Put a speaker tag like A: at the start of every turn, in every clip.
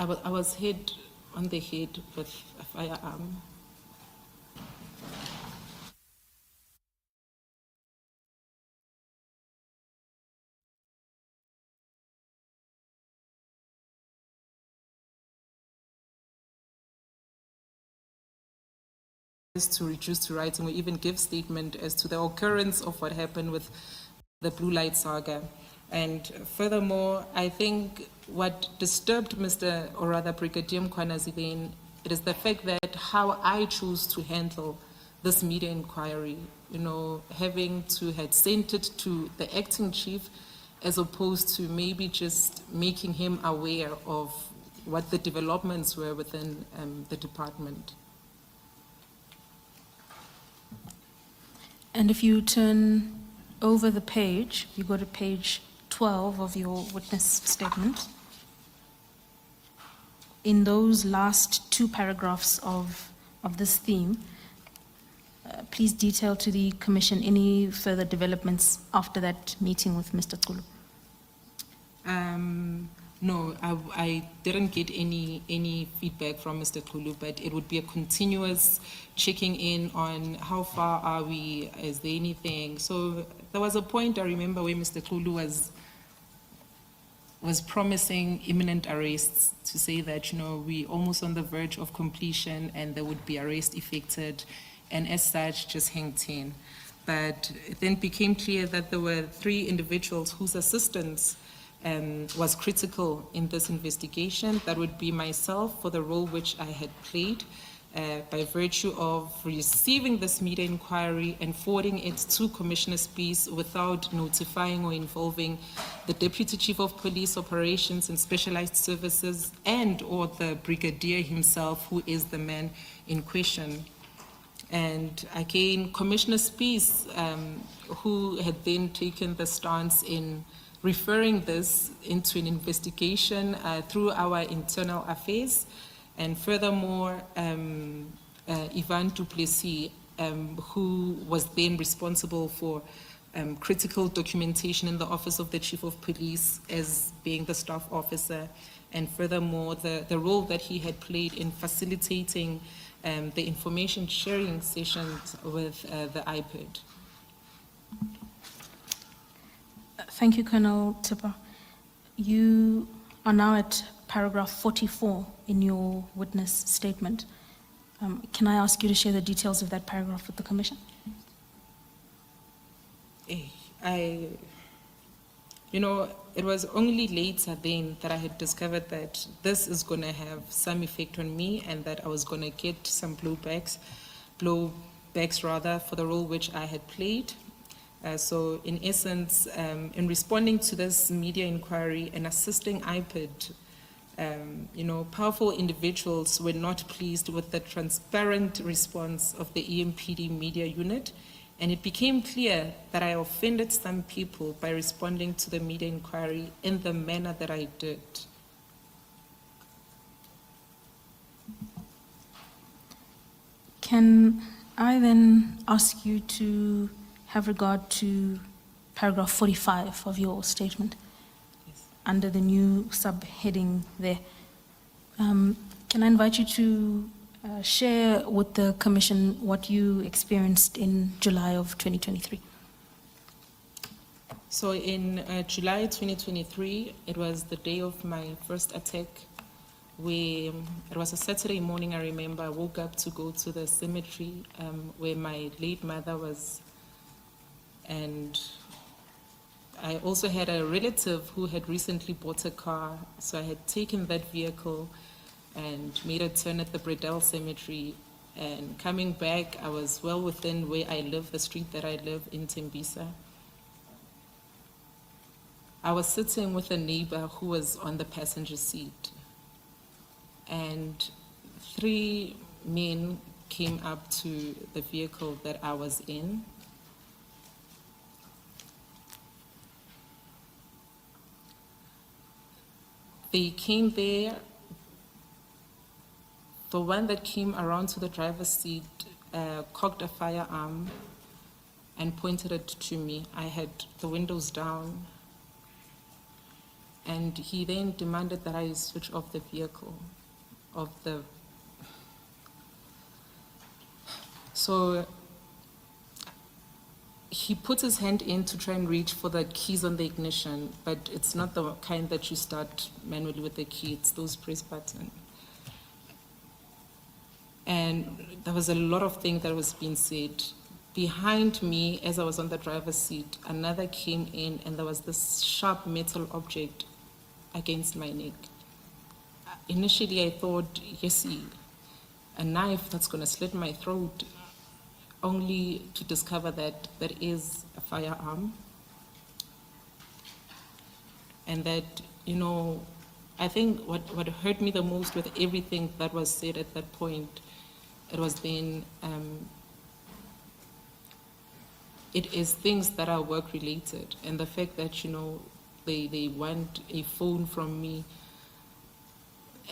A: I was hit on the head with a firearm. To reduce to writing or even give statement as to the occurrence of what happened with the Blue Light Saga. And furthermore, I think what disturbed Mr. or rather Brigadier Mkhwanezibeni, it is the fact that how I chose to handle this media inquiry, you know, having to had sent it to the acting chief as opposed to maybe just making him aware of what the developments were within the department.
B: And if you turn over the page, you go to page 12 of your witness statement. In those last two paragraphs of this theme, please detail to the Commission any further developments after that meeting with Mr. Kulu.
A: No, I didn't get any feedback from Mr. Kulu, but it would be a continuous checking in on how far are we, is there anything. So there was a point I remember where Mr. Kulu was promising imminent arrests, to say that, you know, we almost on the verge of completion and there would be arrest effected, and as such just hang 10. But it then became clear that there were 3 individuals whose assistance was critical in this investigation. That would be myself, for the role which I had played by virtue of receiving this media inquiry and forwarding it to Commissioner Spies without notifying or involving the Deputy Chief of Police Operations and Specialized Services and or the Brigadier himself, who is the man in question. And again, Commissioner Spies, who had then taken the stance in referring this into an investigation through our internal affairs, and furthermore, Ivan du Plessis, who was then responsible for critical documentation in the Office of the Chief of Police as being the staff officer, and furthermore, the role that he had played in facilitating the information sharing sessions with the IPID.
B: Thank you, Colonel Thepa. You are now at paragraph 44 in your witness statement. Can I ask you to share the details of that paragraph with the Commission?
A: You know, it was only later then that I had discovered that this is going to have some effect on me and that I was going to get some blowbacks rather, for the role which I had played. So in essence, in responding to this media inquiry and assisting IPID, you know, powerful individuals were not pleased with the transparent response of the EMPD media unit, and it became clear that I offended some people by responding to the media inquiry in the manner that I did.
B: Can I then ask you to have regard to paragraph 45 of your statement?
A: Yes.
B: Under the new subheading there. Can I invite you to share with the Commission what you experienced in July of 2023?
A: So in July 2023, it was the day of my first attack. It was a Saturday morning, I remember. I woke up to go to the cemetery where my late mother was. And I also had a relative who had recently bought a car, so I had taken that vehicle and made a turn at the Bredel Cemetery. And coming back, I was well within where I live, the street that I live in Tembisa. I was sitting with a neighbor who was on the passenger seat, and 3 men came up to the vehicle that I was in. They came there. The one that came around to the driver's seat cocked a firearm and pointed it to me. I had the windows down, and he then demanded that I switch off the vehicle, So he put his hand in to try and reach for the keys on the ignition, but it's not the kind that you start manually with the key, it's those press buttons. And there was a lot of things that was being said. Behind me, as I was on the driver's seat, another came in and there was this sharp metal object against my neck. Initially, I thought, yes, a knife that's going to slit my throat, only to discover that that is a firearm. And that, you know, I think what hurt me the most with everything that was said at that point, it was then, it is things that are work related. And the fact that, you know, they want a phone from me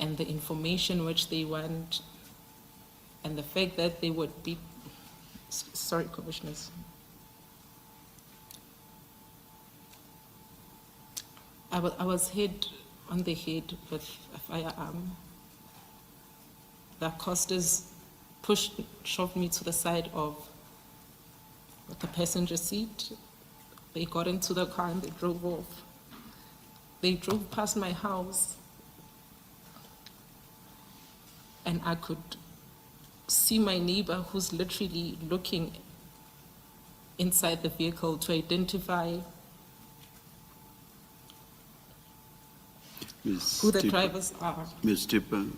A: and the information which they want, and the fact that they would be, sorry, commissioners. I was hit on the head with a firearm. The accosters shoved me to the side of the passenger seat. They got into the car and they drove off. They drove past my house, and I could see my neighbor who's literally looking inside the vehicle to identify who the drivers are.
C: Ms. Thepa,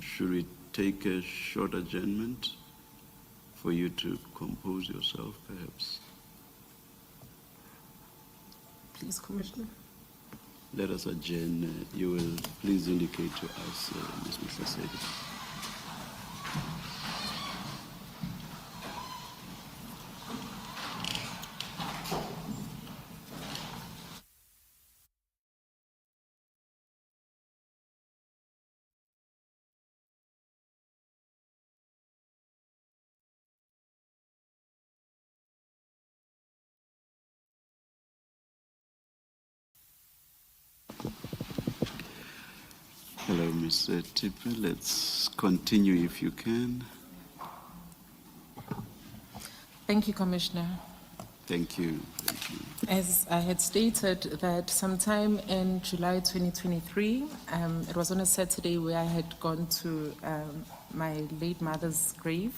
C: should we take a short adjournment for you to compose yourself, perhaps?
A: Please, Commissioner.
C: Let us adjourn. You will please indicate to us, Ms. Msasedi. Hello, Ms. Thepa. Let's continue if you can.
A: Thank you, Commissioner.
C: Thank you. Thank you.
A: As I had stated that sometime in July 2023, it was on a Saturday where I had gone to my late mother's grave,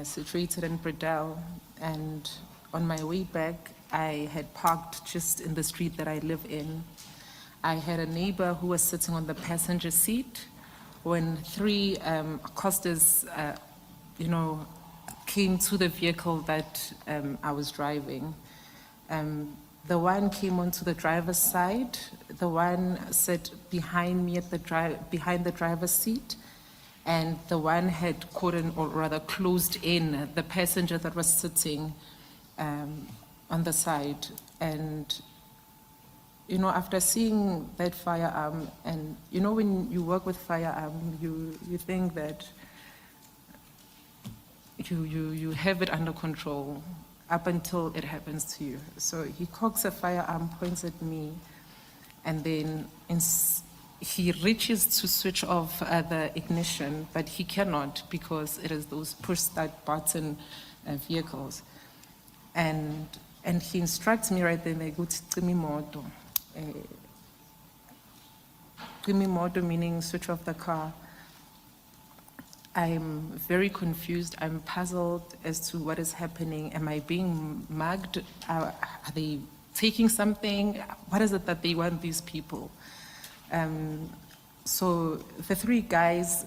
A: situated in Bredell, and on my way back, I had parked just in the street that I live in. I had a neighbor who was sitting on the passenger seat when three accosters, came to the vehicle that I was driving. The one came onto the driver's side. The one sat behind me at behind the driver's seat, and the one had closed in the passenger that was sitting on the side. And you know, after seeing that firearm, and you know, when you work with firearm, you think that you have it under control up until it happens to you. So he cocks a firearm, points at me, and then he reaches to switch off the ignition, but he cannot because it is those push start button vehicles. And he instructs me right then, they go to Cimimoto. Cimimoto meaning switch off the car. I'm very confused. I'm puzzled as to what is happening. Am I being mugged? Are they taking something? What is it that they want these people? So the three guys,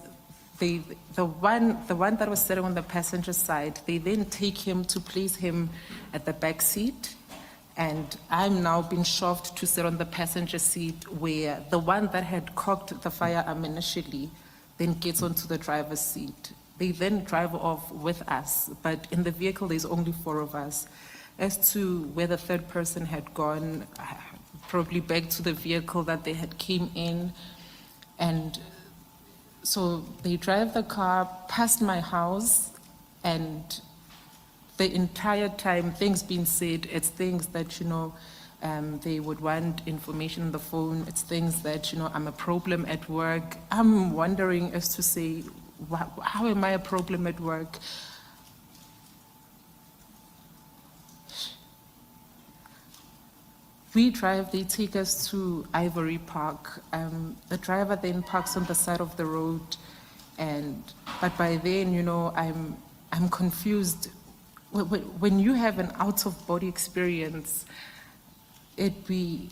A: the one that was sitting on the passenger side, they then take him to place him at the back seat. And I'm now being shoved to sit on the passenger seat, where the one that had cocked the firearm initially then gets onto the driver's seat. They then drive off with us, but in the vehicle there's only 4 of us. As to where the third person had gone, probably back to the vehicle that they had came in. And so they drive the car past my house, and the entire time, things being said, it's things that, you know, They would want information on the phone. It's things that, you know, I'm a problem at work. I'm wondering as to say, how am I a problem at work? We drive, they take us to Ivory Park. The driver then parks on the side of the road, but by then, you know, I'm confused. When you have an out-of-body experience, it be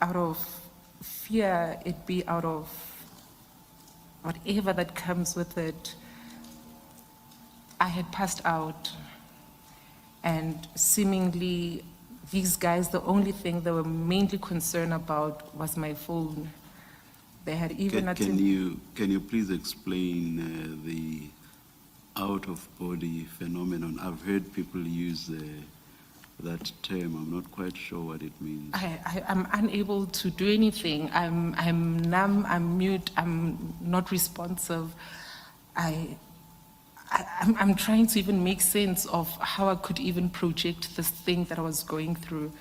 A: out of fear, it be out of whatever that comes with it. I had passed out, and seemingly these guys, the only thing they were mainly concerned about was my phone. They had even
C: Can you please explain the out-of-body phenomenon? I've heard people use that term. I'm not quite sure what it means.
A: I'm unable to do anything. I'm numb, I'm mute, I'm not responsive. I'm trying to even make sense of how I could even project this thing that I was going through.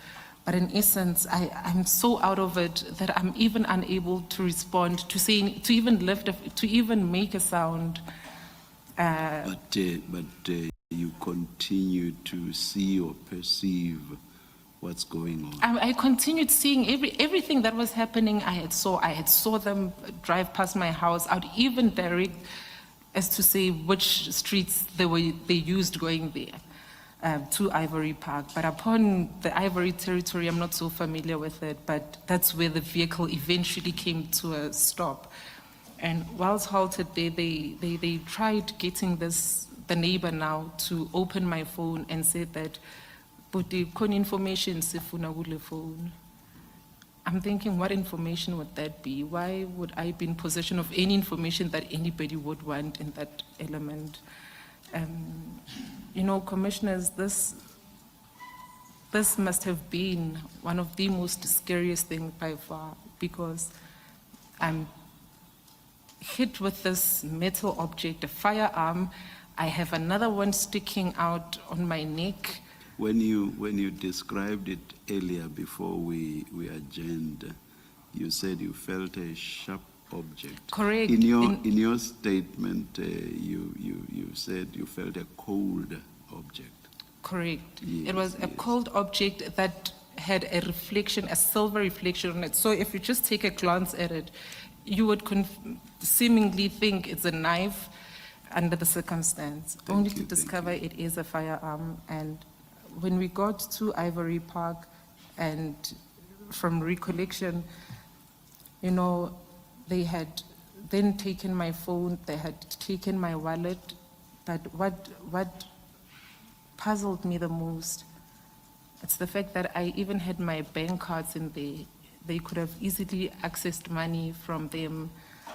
A: But in essence, I'm so out of it that I'm even unable to respond, to even lift, to even make a sound.
C: But you continue to see or perceive what's going on.
A: I continued seeing everything that was happening. I had saw them drive past my house. I'd even direct as to say which streets they used going there to Ivory Park. But upon the Ivory territory, I'm not so familiar with it, but that's where the vehicle eventually came to a stop. And whilst halted there, they tried getting the neighbor now to open my phone and said that, but the information sifuna kule phone. I'm thinking, what information would that be? Why would I be in possession of any information that anybody would want in that element? You know, commissioners, this must have been one of the most scariest things by far, because I'm hit with this metal object, a firearm. I have another one sticking out on my neck.
C: When you described it earlier before we adjourned, you said you felt a sharp object.
A: Correct.
C: In your statement, you said you felt a cold object. Correct.
A: Yes, it was a cold object that had a reflection, a silver reflection on it. So if you just take a glance at it, you would seemingly think it's a knife under the circumstance, only to discover it is a firearm. And when we got to Ivory Park, and from recollection, you know, they had then taken my phone, they had taken my wallet, but what puzzled me the most, it's the fact that I even had my bank cards in there. They could have easily accessed money from them.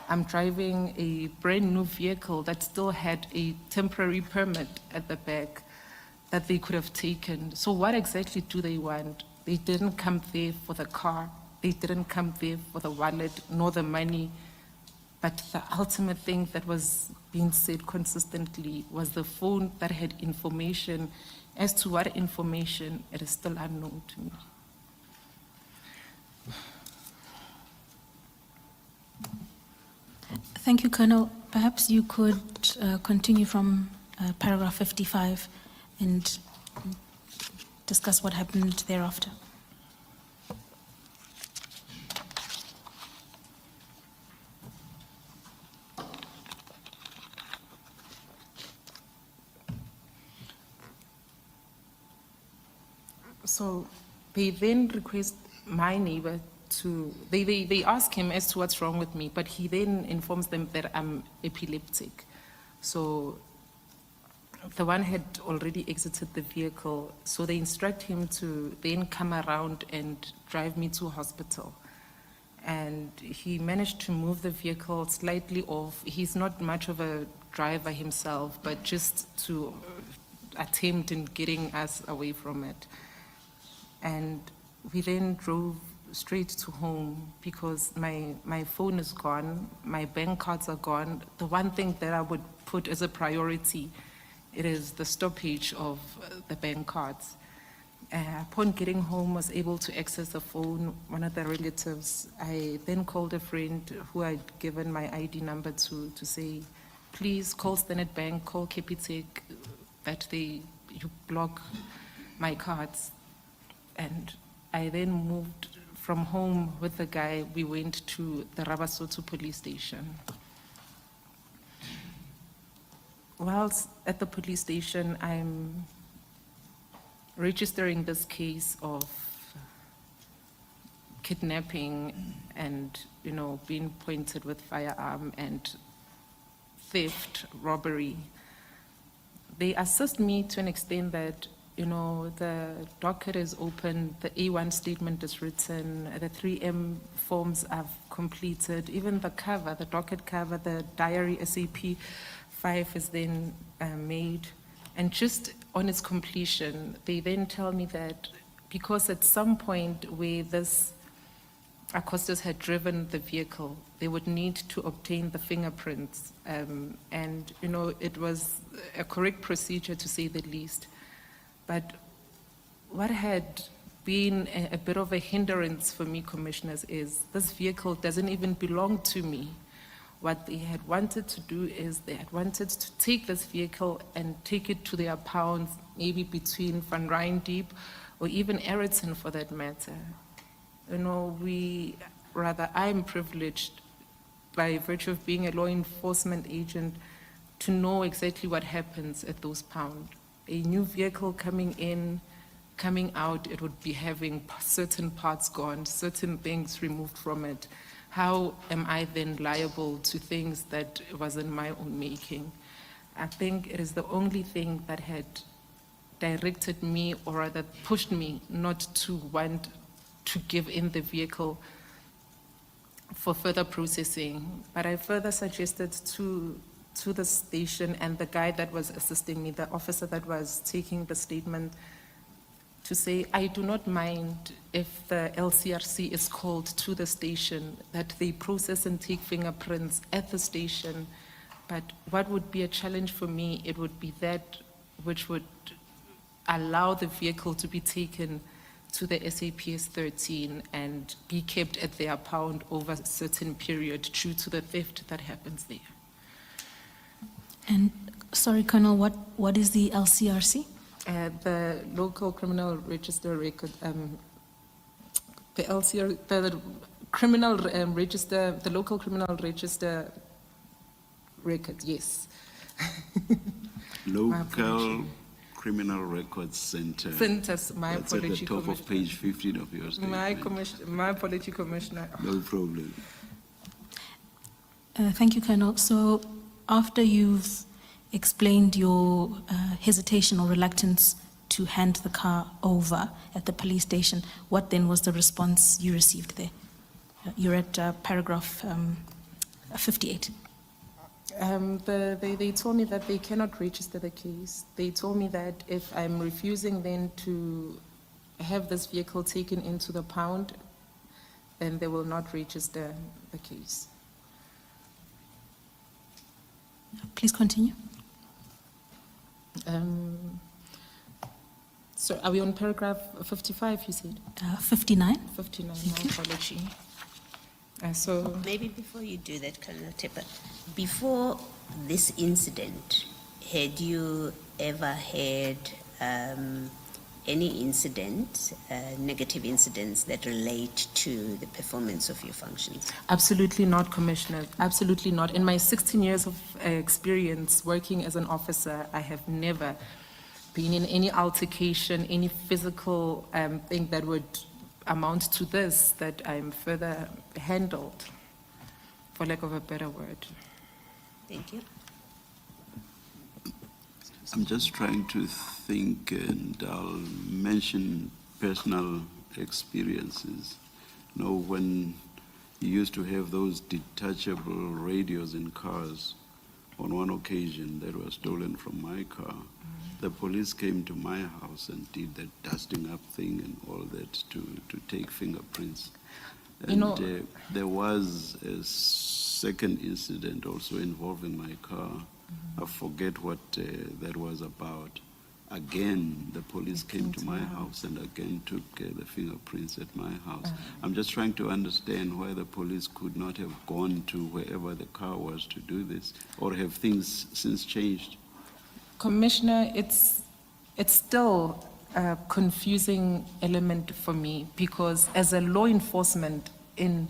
A: I'm driving a brand new vehicle that still had a temporary permit at the back that they could have taken. So what exactly do they want? They didn't come there for the car. They didn't come there for the wallet, nor the money. But the ultimate thing that was being said consistently was the phone that had information. As to what information, it is still unknown to me.
B: Thank you, Colonel. Perhaps you could continue from paragraph 55 and discuss what happened thereafter.
A: So they then request my neighbor to, they ask him as to what's wrong with me, but he then informs them that I'm epileptic. So the one had already exited the vehicle, so they instruct him to then come around and drive me to hospital. And he managed to move the vehicle slightly off. He's not much of a driver himself, but just to attempt in getting us away from it. And we then drove straight to home because my phone is gone, my bank cards are gone. The one thing that I would put as a priority, it is the stoppage of the bank cards. Upon getting home, was able to access the phone, one of the relatives. I then called a friend who I'd given my ID number to say, please call Standard Bank, call Capitec, that you block my cards. And I then moved from home with the guy. We went to the Rabasoto police station. Whilst at the police station, I'm registering this case of kidnapping and, being pointed with firearm and theft, robbery. They assist me to an extent that, the docket is open, the A1 statement is written, the 3M forms I've completed, even the cover, the docket cover, the diary SAP 5 is then made. And just on its completion, they then tell me that because at some point where this accosters had driven the vehicle, they would need to obtain the fingerprints. And, it was a correct procedure to say the least. But what had been a bit of a hindrance for me, commissioners, is this vehicle doesn't even belong to me. What they had wanted to do is they had wanted to take this vehicle and take it to their pounds, maybe between Van Rijn or even Eriton for that matter. I'm privileged by virtue of being a law enforcement agent to know exactly what happens at those pounds. A new vehicle coming in, coming out, it would be having certain parts gone, certain things removed from it. How am I then liable to things that wasn't my own making? I think it is the only thing that had directed me, or rather pushed me not to want to give in the vehicle for further processing. But I further suggested to the station and the guy that was assisting me, the officer that was taking the statement, to say, I do not mind if the LCRC is called to the station, that they process and take fingerprints at the station. But what would be a challenge for me, it would be that which would allow the vehicle to be taken to the SAPS 13 and be kept at their pound over a certain period due to the theft that happens there.
B: And sorry, Colonel, what is the LCRC?
A: The local criminal register record, the LCR, the criminal register, the local criminal register record, yes.
C: Local Criminal Records Center.
A: Centers, my
C: That's
A: apology,
C: at the top of page 15 of your statement.
A: My apology, Commissioner.
C: No problem.
B: Thank you, Colonel. So after you've explained your hesitation or reluctance to hand the car over at the police station, what then was the response you received there? You're at paragraph 58.
A: They told me that they cannot register the case. They told me that if I'm refusing then to have this vehicle taken into the pound, then they will not register the case.
B: Please continue.
A: So are we on paragraph 55, you said?
B: 59.
A: 59, my apology. So
D: Maybe before you do that, Colonel Thepa, before this incident, had you ever had any incident, negative incidents that relate to the performance of your functions?
A: absolutely not, Commissioner, absolutely not. In my 16 years of experience working as an officer, I have never been in any altercation, any physical thing that would amount to this, that I'm further handled, for lack of a better word.
D: Thank you.
C: I'm just trying to think, and I'll mention personal experiences. When you used to have those detachable radios in cars, on one occasion that was stolen from my car, the police came to my house and did that dusting up thing and all that to take fingerprints. And there was a second incident also involving my car. I forget what that was about. again, the police came to my house and again took the fingerprints at my house. I'm just trying to understand why the police could not have gone to wherever the car was to do this, or have things since changed?
A: Commissioner, it's still a confusing element for me, because as a law enforcement, in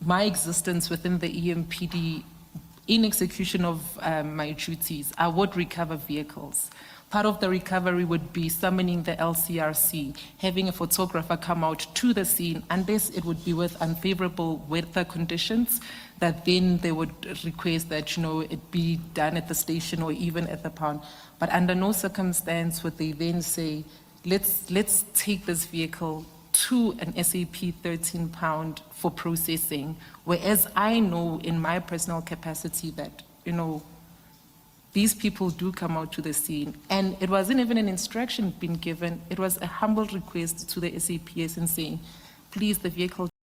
A: my existence within the EMPD, in execution of my duties, I would recover vehicles. Part of the recovery would be summoning the LCRC, having a photographer come out to the scene, unless it would be with unfavorable weather conditions, that then they would request that, it be done at the station or even at the pound. But under no circumstance would they then say, let's take this vehicle to an SAP 13 pound for processing, whereas I know in my personal capacity that, these people do come out to the scene. And it wasn't even an instruction being given, it was a humble request to the SAPS and saying, please, the vehicle